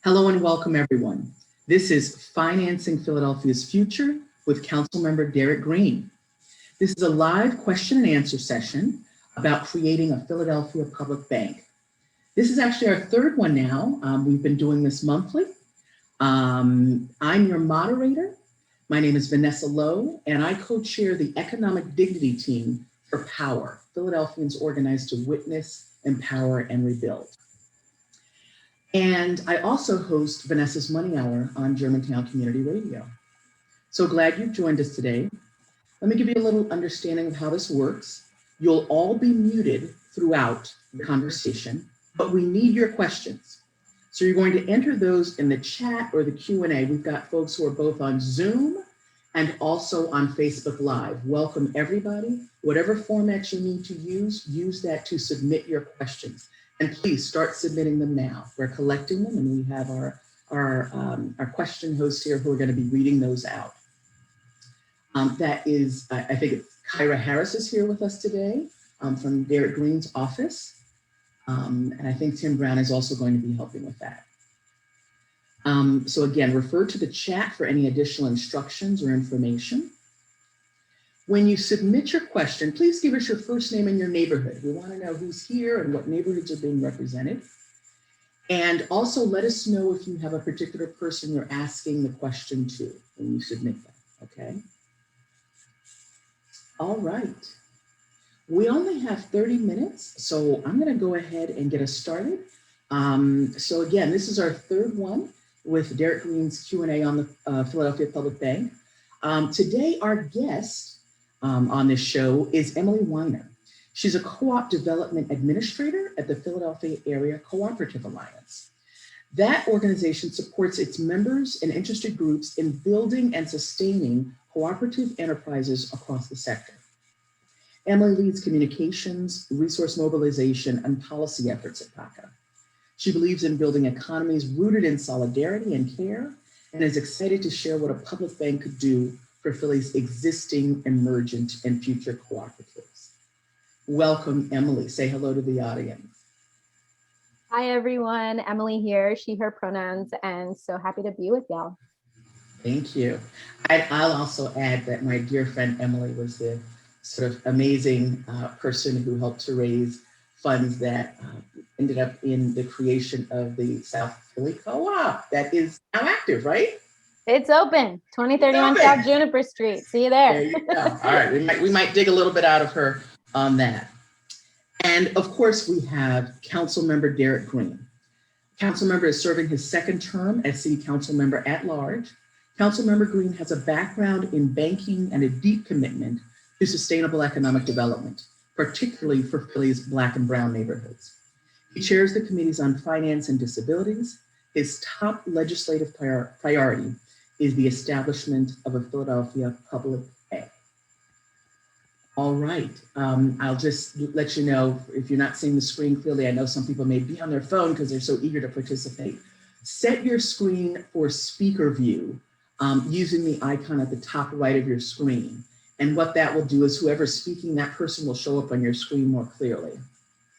Hello and welcome, everyone. This is Financing Philadelphia's Future with Councilmember Derek Green. This is a live question and answer session about creating a Philadelphia public bank. This is actually our third one now. We've been doing this monthly. I'm your moderator. My name is Vanessa Lowe, and I co-chair the Economic Dignity Team for POWER, Philadelphians Organized to Witness, Empower, and Rebuild. And I also host Vanessa's Money Hour on Germantown Community Radio. So glad you've joined us today. Let me give you a little understanding of how this works. You'll all be muted throughout the conversation, but we need your questions. So you're going to enter those in the chat or the Q&A. We've got folks who are both on Zoom and also on Facebook Live. Welcome everybody. Whatever format you need to use that to submit your questions. And please start submitting them now. We're collecting them, and we have our question hosts here who are going to be reading those out. That is, I think it's Kyra Harris is here with us today from Derek Green's office. And I think Tim Brown is also going to be helping with that. So again, refer to the chat for any additional instructions or information. When you submit your question, please give us your first name and your neighborhood. We want to know who's here and what neighborhoods are being represented. And also let us know if you have a particular person you're asking the question to when you submit them, okay? All right. We only have 30 minutes, so I'm going to go ahead and get us started. So again, this is our third one with Derek Green's Q&A on the Philadelphia Public Bank. Today, our guest on this show is Emily Wyner. She's a co-op development administrator at the Philadelphia Area Cooperative Alliance. That organization supports its members and interested groups in building and sustaining cooperative enterprises across the sector. Emily leads communications, resource mobilization, and policy efforts at PACA. She believes in building economies rooted in solidarity and care, and is excited to share what a public bank could do for Philly's existing, emergent, and future cooperatives. Welcome, Emily. Say hello to the audience. Hi, everyone. Emily here, she, her pronouns, and so happy to be with y'all. Thank you. I'll also add that my dear friend Emily was the sort of amazing person who helped to raise funds that ended up in the creation of the South Philly Co-op that is now active, right? It's open, 2031 South Juniper Street. See you there. There you go. All right, we might dig a little bit out of her on that. And of course, we have Councilmember Derek Green. Councilmember is serving his second term as City Council member at large. Councilmember Green has a background in banking and a deep commitment to sustainable economic development, particularly for Philly's Black and Brown neighborhoods. He chairs the committees on finance and disabilities. His top legislative priority is the establishment of a Philadelphia public bank. All right, I'll just let you know, if you're not seeing the screen clearly, I know some people may be on their phone because they're so eager to participate. Set your screen for speaker view using the icon at the top right of your screen. And what that will do is whoever's speaking, that person will show up on your screen more clearly.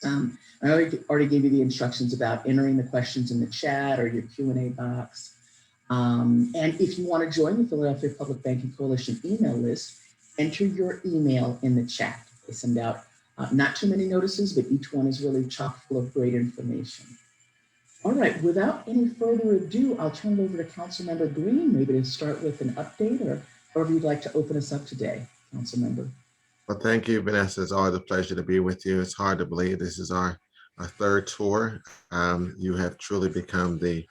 I already gave you the instructions about entering the questions in the chat or your Q&A box. And if you want to join the Philadelphia Public Banking Coalition email list, enter your email in the chat. They send out not too many notices, but each one is really chock full of great information. All right, without any further ado, I'll turn it over to Councilmember Green, maybe to start with an update or however you'd like to open us up today, Councilmember. Well, thank you, Vanessa. It's always a pleasure to be with you. It's hard to believe this is our third tour. You have truly become the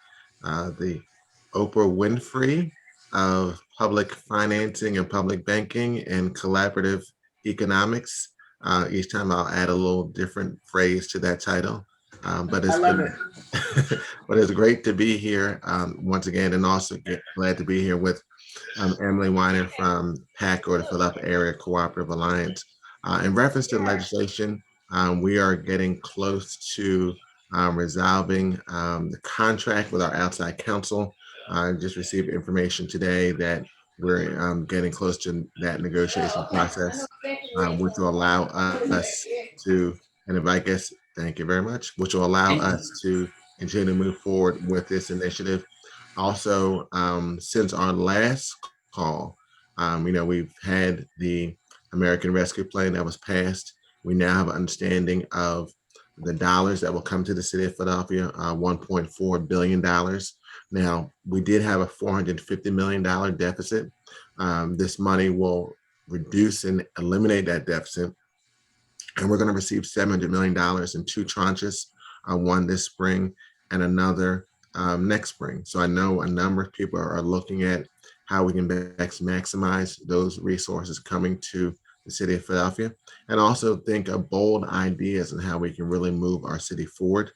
Oprah Winfrey of public financing and public banking and collaborative economics. Each time I'll add a little different phrase to that title. But it's but it's great to be here once again, and also glad to be here with Emily Wyner from PAC, or the Philadelphia Area Cooperative Alliance. In reference to legislation, we are getting close to resolving the contract with our outside counsel. I just received information today that we're getting close to that negotiation process, which will allow us to, and if I guess, thank you very much, which will allow us to continue to move forward with this initiative. Also, since our last call, we've had the American Rescue Plan that was passed. We now have an understanding of the dollars that will come to the city of Philadelphia, $1.4 billion. Now, we did have a $450 million deficit. This money will reduce and eliminate that deficit. And we're going to receive $700 million in two tranches, one this spring and another next spring. So I know a number of people are looking at how we can best maximize those resources coming to the city of Philadelphia, and also think of bold ideas and how we can really move our city forward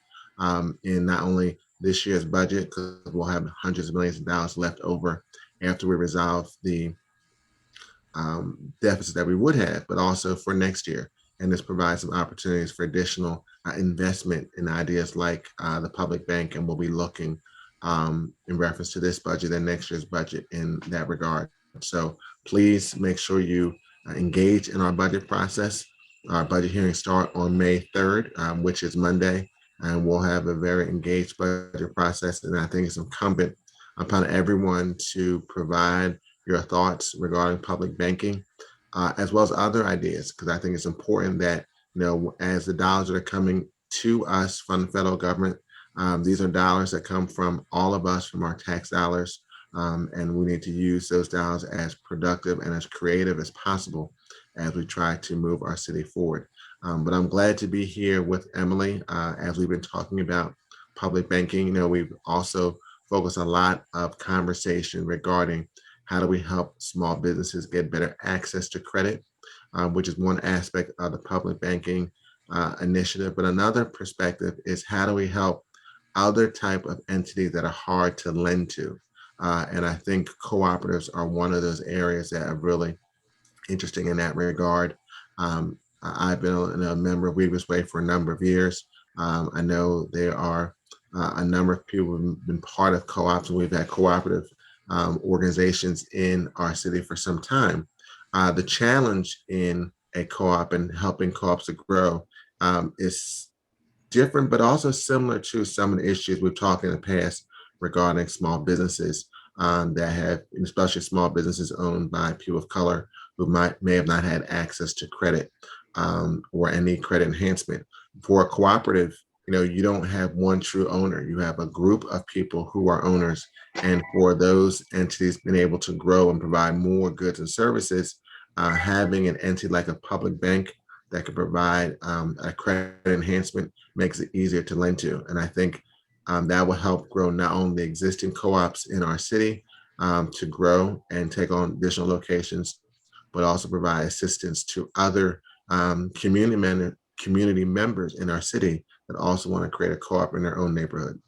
in not only this year's budget, because we'll have hundreds of millions of dollars left over after we resolve the deficit that we would have, but also for next year. And this provides some opportunities for additional investment in ideas like the public bank, and we'll be looking in reference to this budget and next year's budget in that regard. So please make sure you engage in our budget process. Our budget hearings start on May 3rd, which is Monday, and we'll have a very engaged budget process. And I think it's incumbent upon everyone to provide your thoughts regarding public banking, as well as other ideas, because I think it's important that, as the dollars that are coming to us from the federal government, these are dollars that come from all of us, from our tax dollars, and we need to use those dollars as productive and as creative as possible as we try to move our city forward. But I'm glad to be here with Emily as we've been talking about public banking. We've also focused a lot of conversation regarding how do we help small businesses get better access to credit, which is one aspect of the public banking initiative. But another perspective is how do we help other type of entities that are hard to lend to? And I think cooperatives are one of those areas that are really interesting in that regard. I've been a member of Weaver's Way for a number of years. I know there are a number of people who've been part of co-ops, and we've had cooperative organizations in our city for some time. The challenge in a co-op and helping co-ops to grow is different, but also similar to some of the issues we've talked in the past regarding small businesses that have, especially small businesses owned by people of color who may have not had access to credit or any credit enhancement. For a cooperative, you don't have one true owner. You have a group of people who are owners. And for those entities being able to grow and provide more goods and services, having an entity like a public bank that can provide a credit enhancement makes it easier to lend to. And I think that will help grow not only the existing co-ops in our city to grow and take on additional locations, but also provide assistance to other community members in our city that also want to create a co-op in their own neighborhood.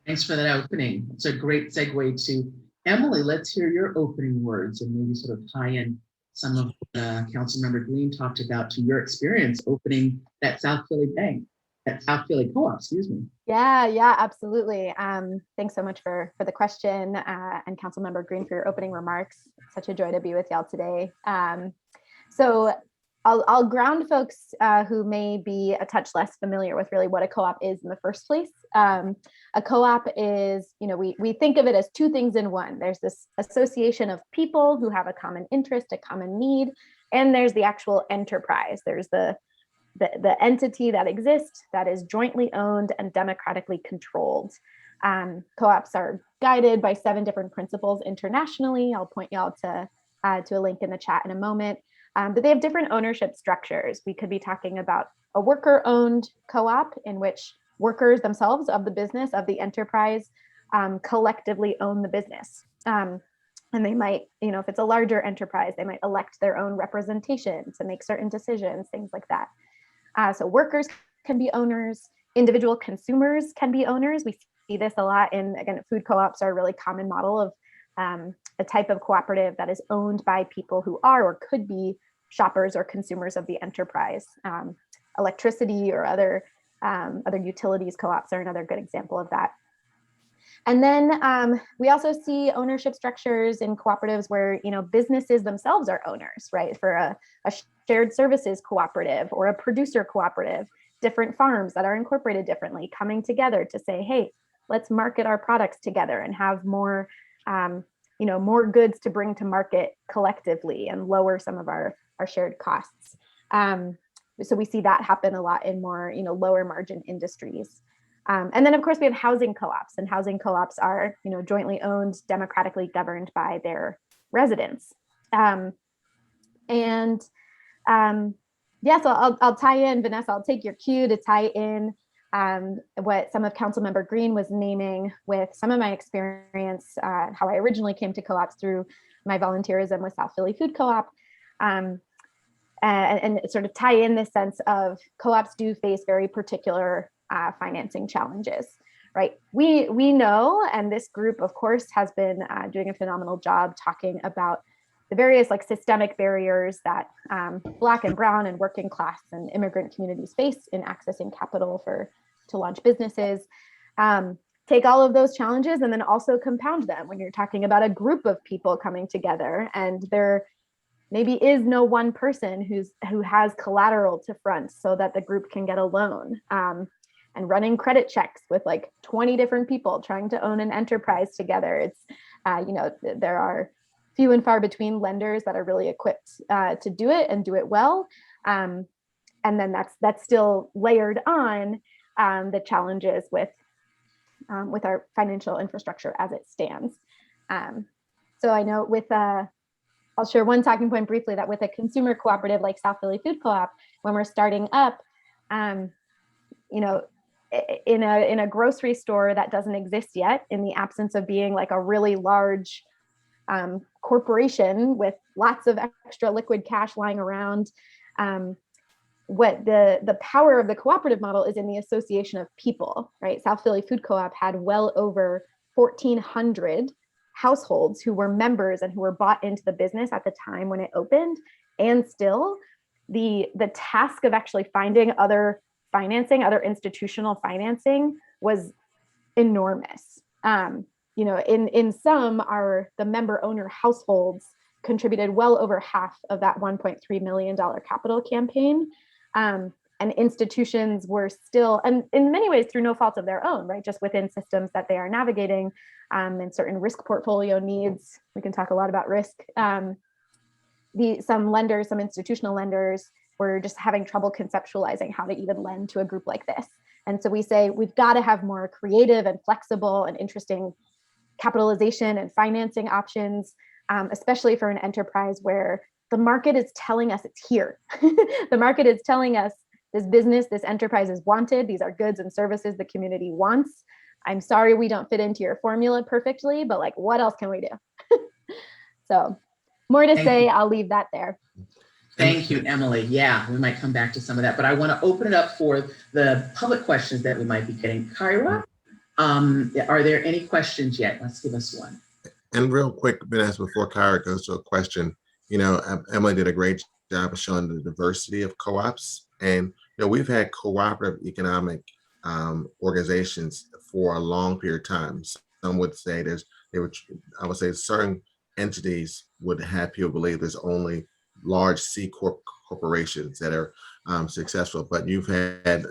Thanks for that opening. It's a great segue to Emily. Let's hear your opening words and maybe sort of tie in some of what Councilmember Green talked about to your experience opening that South Philly bank, that South Philly co-op, excuse me. Yeah, absolutely. Thanks so much for the question, and Councilmember Green for your opening remarks. Such a joy to be with y'all today. So I'll ground folks who may be a touch less familiar with really what a co-op is in the first place. A co-op is, we think of it as two things in one. There's this association of people who have a common interest, a common need, and there's the actual enterprise. There's the entity that exists that is jointly owned and democratically controlled. Co-ops are guided by 7 different principles internationally. I'll point y'all to a link in the chat in a moment. But they have different ownership structures. We could be talking about a worker-owned co-op in which workers themselves of the business, of the enterprise, collectively own the business. And they might, if it's a larger enterprise, they might elect their own representation to make certain decisions, things like that. So workers can be owners, individual consumers can be owners. We see this a lot in, again, food co-ops are a really common model of a type of cooperative that is owned by people who are or could be shoppers or consumers of the enterprise. Electricity or other utilities co-ops are another good example of that. And then we also see ownership structures in cooperatives where businesses themselves are owners, right? For a shared services cooperative or a producer cooperative, different farms that are incorporated differently coming together to say, hey, let's market our products together and have more, more goods to bring to market collectively and lower some of our shared costs. So we see that happen a lot in more, lower margin industries. And then of course we have housing co-ops, and housing co-ops are, jointly owned, democratically governed by their residents. So I'll tie in, Vanessa, I'll take your cue to tie in what some of Councilmember Green was naming with some of my experience, how I originally came to co-ops through my volunteerism with South Philly Food Co-op. And sort of tie in this sense of co-ops do face very particular financing challenges, right? We know, and this group of course has been doing a phenomenal job talking about the various systemic barriers that Black and Brown and working class and immigrant communities face in accessing capital to launch businesses. Take all of those challenges and then also compound them when you're talking about a group of people coming together, and there maybe is no one person who has collateral to front so that the group can get a loan. And running credit checks with 20 different people trying to own an enterprise together. It's, there are few and far between lenders that are really equipped to do it and do it well. And then that's still layered on the challenges with our financial infrastructure as it stands. So I know I'll share one talking point briefly, that with a consumer cooperative like South Philly Food Co-op, when we're starting up, in a grocery store that doesn't exist yet, in the absence of being a really large corporation with lots of extra liquid cash lying around, what the power of the cooperative model is in the association of people, right? South Philly Food Co-op had well over 1,400 households who were members and who were bought into the business at the time when it opened. And still the task of actually finding other financing, other institutional financing, was enormous. In some, the member owner households contributed well over half of that $1.3 million capital campaign. And institutions were still, and in many ways through no fault of their own, right? Just within systems that they are navigating, and certain risk portfolio needs. We can talk a lot about risk. Some institutional lenders were just having trouble conceptualizing how to even lend to a group like this. And so we say we've got to have more creative and flexible and interesting capitalization and financing options, especially for an enterprise where the market is telling us it's here. The market is telling us this business, this enterprise is wanted. These are goods and services the community wants. I'm sorry we don't fit into your formula perfectly, but what else can we do? So more to say, I'll leave that there. Thank you, Emily. Yeah, we might come back to some of that, but I want to open it up for the public questions that we might be getting. Kyra, are there any questions yet? Let's give us one. And real quick, Vanessa, before Kyra goes to a question, Emily did a great job of showing the diversity of co-ops. And, we've had cooperative economic organizations for a long period of time. Some would say I would say certain entities would have people believe there's only large C corporations that are successful, but you've had,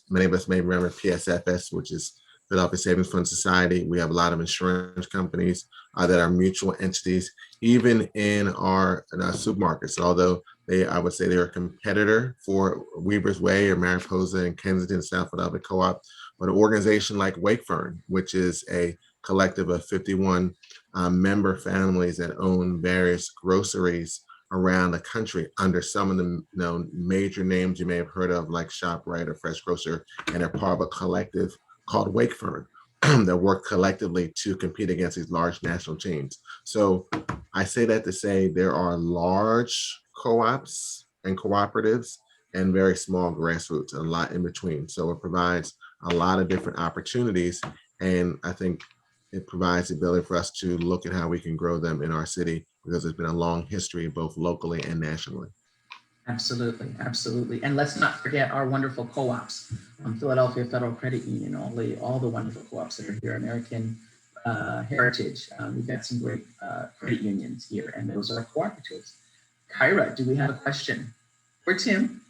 many of us may remember PSFS, which is Philadelphia Savings Fund Society. We have a lot of insurance companies that are mutual entities, even in our supermarkets, although I would say they're a competitor for Weaver's Way or Mariposa and Kensington South Philadelphia Co-op, but an organization like Wakefern, which is a collective of 51 member families that own various groceries around the country under some of the major names you may have heard of, like ShopRite or Fresh Grocer, and they're part of a collective called Wakefern that work collectively to compete against these large national chains. So I say that to say there are large co-ops and cooperatives and very small grassroots, a lot in between. So it provides a lot of different opportunities, and I think it provides the ability for us to look at how we can grow them in our city, because there's been a long history both locally and nationally. Absolutely, absolutely. And let's not forget our wonderful co-ops, Philadelphia Federal Credit Union, all the wonderful co-ops that are here, American Heritage. We've got some great credit unions here, and those are cooperatives. Kyra, do we have a question? Or Tim?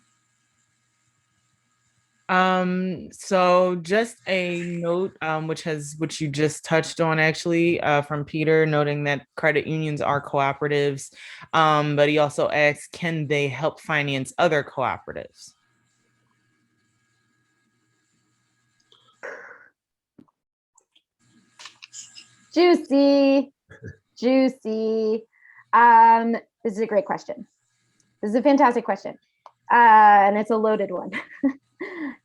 So just a note, which you just touched on actually, from Peter, noting that credit unions are cooperatives, but he also asked, can they help finance other cooperatives? Juicy, juicy. This is a great question. This is a fantastic question. And it's a loaded one.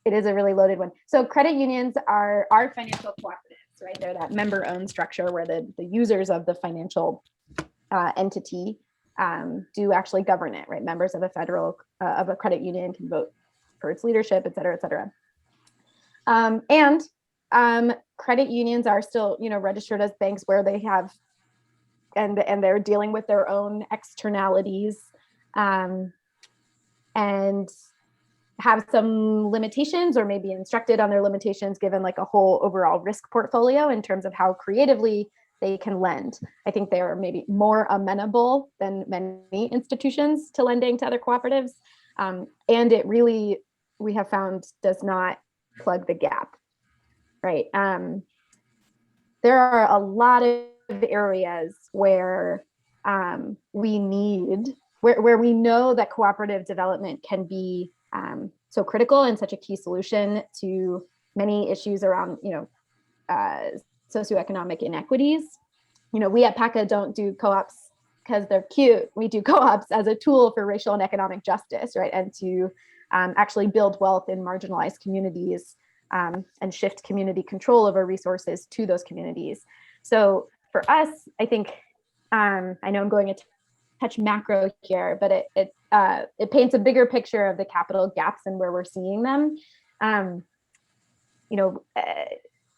It is a really loaded one. So credit unions are financial cooperatives, right? They're that member-owned structure where the users of the financial entity do actually govern it, right? Members of of a credit union can vote for its leadership, et cetera, et cetera. Credit unions are still, registered as banks where they have, and they're dealing with their own externalities, and have some limitations, or maybe instructed on their limitations given like a whole overall risk portfolio in terms of how creatively they can lend. I think they are maybe more amenable than many institutions to lending to other cooperatives. And it really, we have found, does not plug the gap, right? There are a lot of areas where we know that cooperative development can be so critical and such a key solution to many issues around, socioeconomic inequities. We at PACA don't do co-ops because they're cute. We do co-ops as a tool for racial and economic justice, right? And to actually build wealth in marginalized communities, and shift community control over resources to those communities. So for us, I think, I know I'm going a touch macro here, but it paints a bigger picture of the capital gaps and where we're seeing them.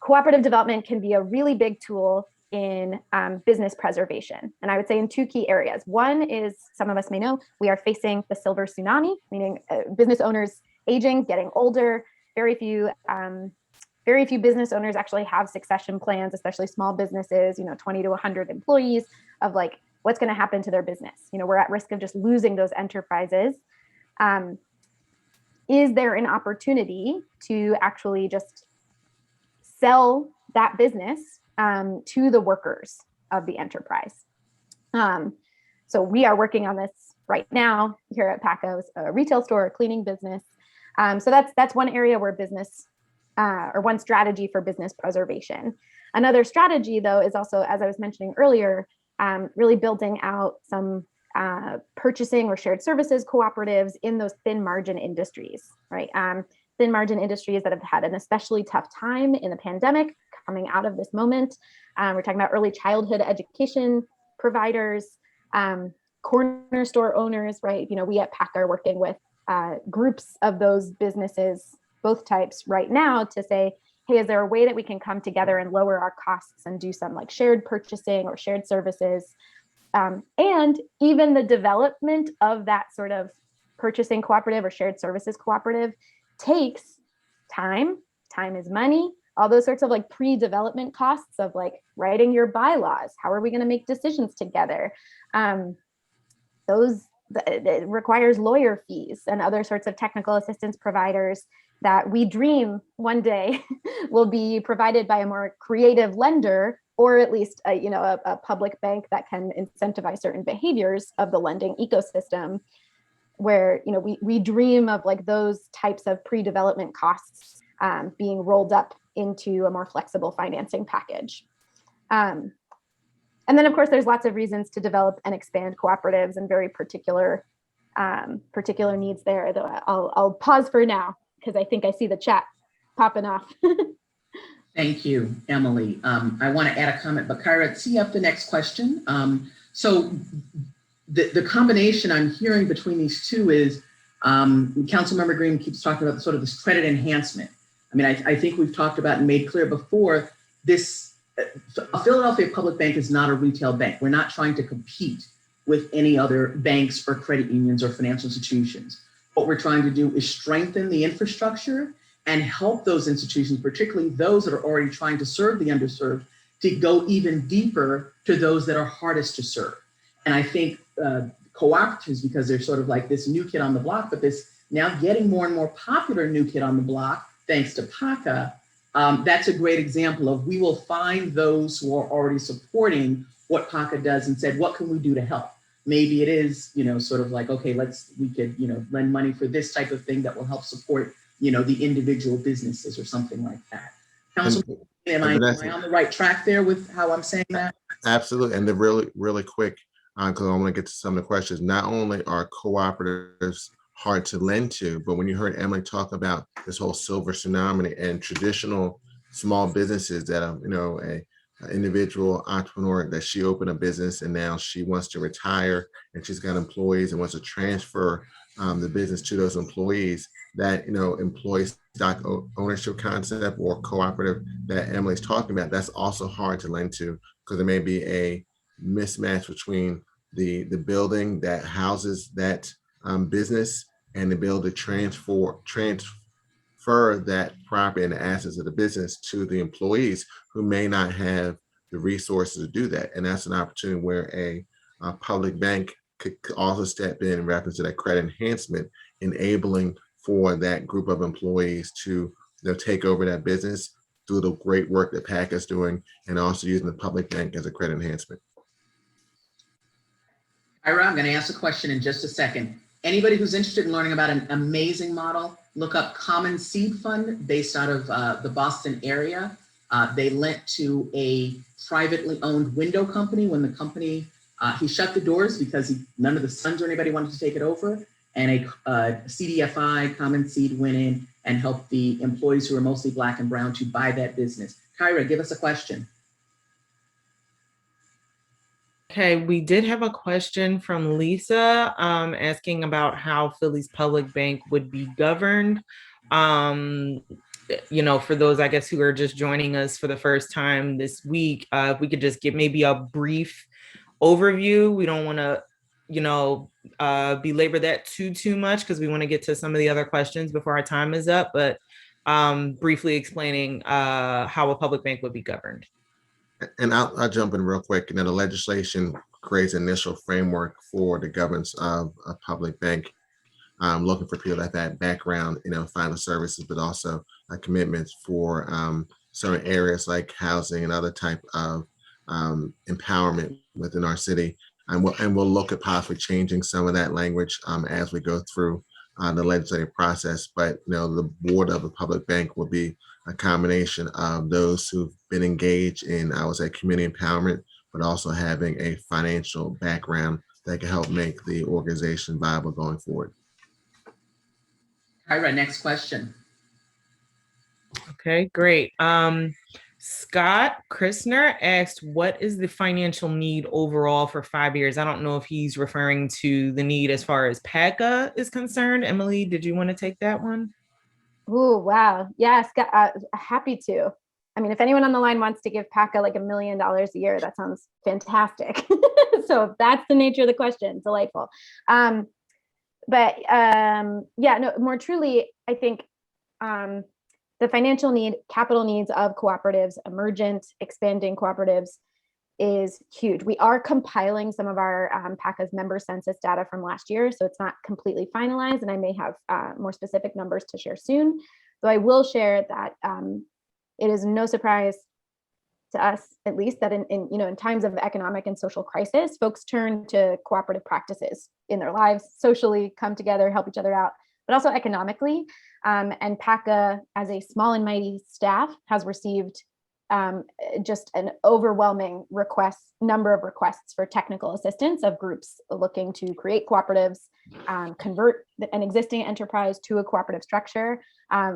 Cooperative development can be a really big tool in business preservation. And I would say in two key areas. One is, some of us may know, we are facing the silver tsunami, meaning business owners aging, getting older. Very few business owners actually have succession plans, especially small businesses, 20 to 100 employees, of like, what's going to happen to their business. We're at risk of just losing those enterprises. Is there an opportunity to actually just sell that business to the workers of the enterprise? So we are working on this right now here at PACO's, a retail store, a cleaning business. So that's one area where business, or one strategy for business preservation. Another strategy, though, is also, as I was mentioning earlier, really building out some purchasing or shared services cooperatives in those thin margin industries, right? Thin margin industries that have had an especially tough time in the pandemic, coming out of this moment. We're talking about early childhood education providers, corner store owners, right? We at PAC are working with groups of those businesses, both types, right now to say, hey, is there a way that we can come together and lower our costs and do some like shared purchasing or shared services? And even the development of that sort of purchasing cooperative or shared services cooperative takes time. Time is money. All those sorts of like pre-development costs of like writing your bylaws. How are we going to make decisions together? It requires lawyer fees and other sorts of technical assistance providers that we dream one day will be provided by a more creative lender, or at least a public bank that can incentivize certain behaviors of the lending ecosystem, where we dream of like those types of pre-development costs being rolled up into a more flexible financing package. And then, of course, there's lots of reasons to develop and expand cooperatives and very particular needs there. Though I'll pause for now because I think I see the chat popping off. Thank you, Emily. I want to add a comment, but Kyra, tee up the next question. So the combination I'm hearing between these two is Councilmember Green keeps talking about sort of this credit enhancement. I mean, I think we've talked about and made clear before this. A Philadelphia Public Bank is not a retail bank. We're not trying to compete with any other banks or credit unions or financial institutions. What we're trying to do is strengthen the infrastructure and help those institutions, particularly those that are already trying to serve the underserved, to go even deeper to those that are hardest to serve. And I think cooperatives, because they're sort of like this new kid on the block, but this now getting more and more popular New Kid on the Block, thanks to PACA. That's a great example of we will find those who are already supporting what PACA does and said, what can we do to help? Maybe it is, sort of like, okay, we could, lend money for this type of thing that will help support, the individual businesses or something like that. Councilman, am I on the right track there with how I'm saying that? Absolutely. And the really quick, because I want to get to some of the questions. Not only are cooperatives hard to lend to, but when you heard Emily talk about this whole silver tsunami and traditional small businesses that are, a individual entrepreneur that she opened a business and now she wants to retire and she's got employees and wants to transfer the business to those employees, that employee stock ownership concept or cooperative that Emily's talking about, that's also hard to lend to because there may be a mismatch between the building that houses that business and the ability to transfer that property and the assets of the business to the employees who may not have the resources to do that. And that's an opportunity where a public bank could also step in reference to that credit enhancement, enabling for that group of employees to take over that business through the great work that PAC is doing and also using the public bank as a credit enhancement. Ira, I'm going to ask a question in just a second. Anybody who's interested in learning about an amazing model, look up Common Seed Fund based out of the Boston area. They lent to a privately owned window company when the company, he shut the doors because none of the sons or anybody wanted to take it over. And a CDFI, Common Seed, went in and helped the employees who are mostly Black and brown to buy that business. Kyra, give us a question. Okay, we did have a question from Lisa asking about how Philly's public bank would be governed. For those, I guess, who are just joining us for the first time this week, if we could just give maybe a brief overview. We don't want to, belabor that too much because we want to get to some of the other questions before our time is up, but briefly explaining how a public bank would be governed. And I'll jump in real quick. The legislation creates an initial framework for the governance of a public bank. Looking for people that have that background, financial services, but also commitments for certain areas like housing and other type of empowerment within our city. And we'll look at possibly changing some of that language as we go through the legislative process. But the board of a public bank will be a combination of those who've been engaged in, I would say, community empowerment, but also having a financial background that can help make the organization viable going forward. Kyra, next question. Okay, great. Scott Christner asked, what is the financial need overall for 5 years? I don't know if he's referring to the need as far as PACA is concerned. Emily, did you want to take that one? Oh, wow. Yes, happy to. I mean, if anyone on the line wants to give PACA like $1 million a year, that sounds fantastic. So if that's the nature of the question, delightful. More truly, I think the financial need, capital needs of cooperatives, emergent, expanding cooperatives is huge. We are compiling some of our PACA's member census data from last year, so it's not completely finalized, and I may have more specific numbers to share soon. So I will share that it is no surprise to us, at least, that in times of economic and social crisis, folks turn to cooperative practices in their lives, socially come together, help each other out, but also economically. And PACA, as a small and mighty staff, has received just an overwhelming number of requests for technical assistance of groups looking to create cooperatives, convert an existing enterprise to a cooperative structure,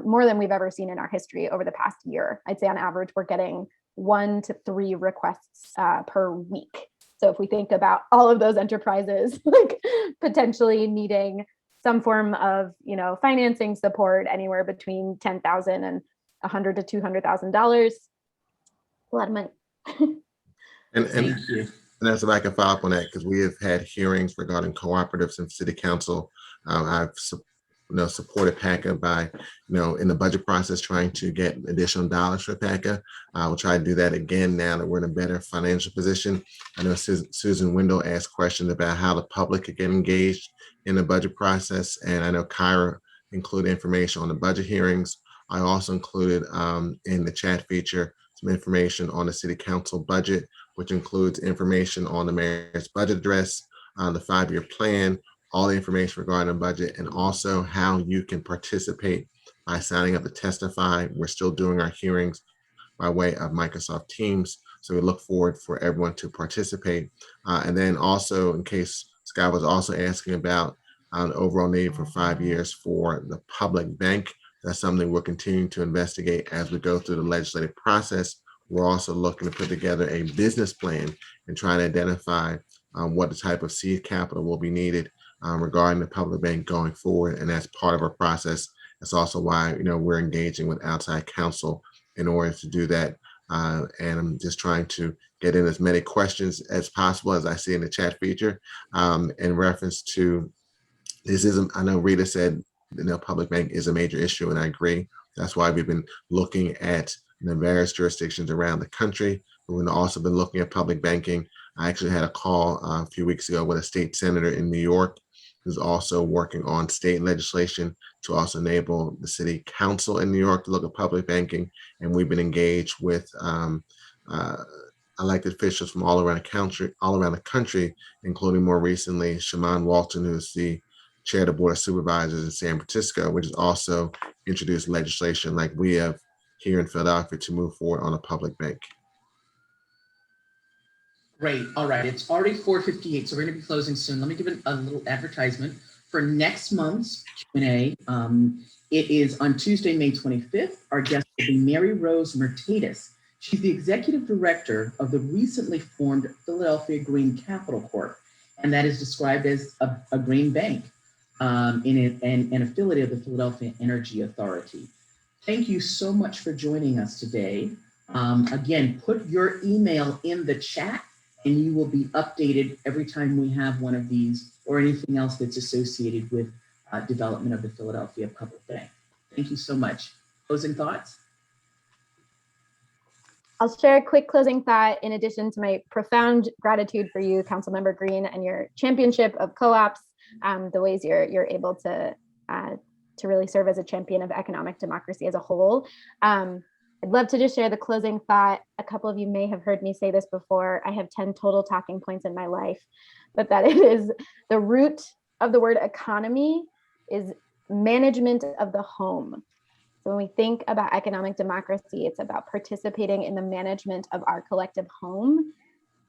more than we've ever seen in our history over the past year. I'd say on average, we're getting 1 to 3 requests per week. So if we think about all of those enterprises like potentially needing some form of financing support, anywhere between $10,000 and $100,000 to $200,000, a lot of money. And Thank you. And that's if I can follow up on that, because we have had hearings regarding cooperatives in city council. I've supported PACA by, in the budget process, trying to get additional dollars for PACA. We'll try to do that again now that we're in a better financial position. I know Susan Wendell asked questions about how the public could get engaged in the budget process. And I know Kyra included information on the budget hearings. I also included in the chat feature some information on the city council budget, which includes information on the mayor's budget address, the 5-year plan, all the information regarding the budget, and also how you can participate by signing up to testify. We're still doing our hearings by way of Microsoft Teams, so we look forward for everyone to participate. And then also, in case Scott was also asking about the overall need for 5 years for the public bank, that's something we're continuing to investigate as we go through the legislative process. We're also looking to put together a business plan and trying to identify what the type of seed capital will be needed regarding the public bank going forward. And that's part of our process. That's also why, we're engaging with outside counsel in order to do that. And I'm just trying to get in as many questions as possible, as I see in the chat feature, in reference to this. I know Rita said, public bank is a major issue, and I agree. That's why we've been looking at various jurisdictions around the country. We've also been looking at public banking. I actually had a call a few weeks ago with a state senator in New York who's also working on state legislation to also enable the city council in New York to look at public banking. And we've been engaged with elected officials from all around the country, including more recently Shaman Walton, who's the chair of the Board of Supervisors in San Francisco, which has also introduced legislation like we have here in Philadelphia to move forward on a public bank. Great. All right. It's already 4:58, so we're going to be closing soon. Let me give a little advertisement for next month's Q&A. It is on Tuesday, May 25th. Our guest will be Mary Rose Mercedes. She's the executive director of the recently formed Philadelphia Green Capital Corp, and that is described as a green bank and an affiliate of the Philadelphia Energy Authority. Thank you so much for joining us today. Again, put your email in the chat and you will be updated every time we have one of these or anything else that's associated with development of the Philadelphia Public Bank. Thank you so much. Closing thoughts? I'll share a quick closing thought in addition to my profound gratitude for you, Councilmember Green, and your championship of co-ops, the ways you're able to really serve as a champion of economic democracy as a whole. I'd love to just share the closing thought. A couple of you may have heard me say this before. I have 10 total talking points in my life, but that it is the root of the word economy is management of the home. So when we think about economic democracy, it's about participating in the management of our collective home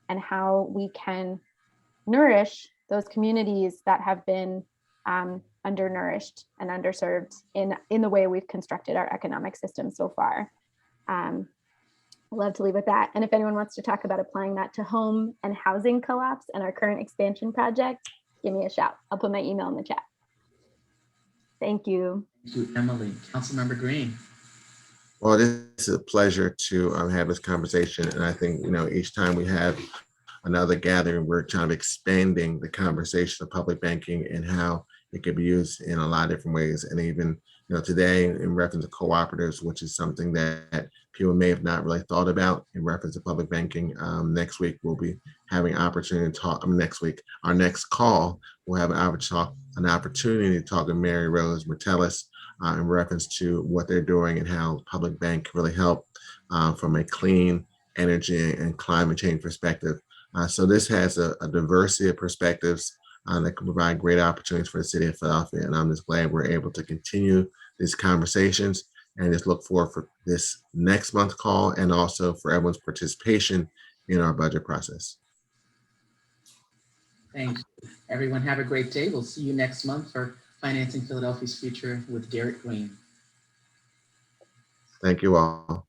and how we can nourish those communities that have been undernourished and underserved in the way we've constructed our economic system so far. I'd love to leave with that. And if anyone wants to talk about applying that to home and housing co-ops and our current expansion project, give me a shout. I'll put my email in the chat. Thank you. Thank you, Emily. Councilmember Green. Well, this is a pleasure to have this conversation. And I think, each time we have another gathering, we're kind of expanding the conversation of public banking and how it could be used in a lot of different ways. And even, today in reference to cooperatives, which is something that people may have not really thought about in reference to public banking. Next week, we'll be having an opportunity to talk. Our next call, we'll have an opportunity to talk to Mary Rose Mercedes in reference to what they're doing and how public bank can really help from a clean energy and climate change perspective. So this has a diversity of perspectives that can provide great opportunities for the city of Philadelphia. And I'm just glad we're able to continue these conversations and just look forward for this next month call and also for everyone's participation in our budget process. Thanks. Everyone have a great day. We'll see you next month for Financing Philadelphia's Future with Derek Green. Thank you all.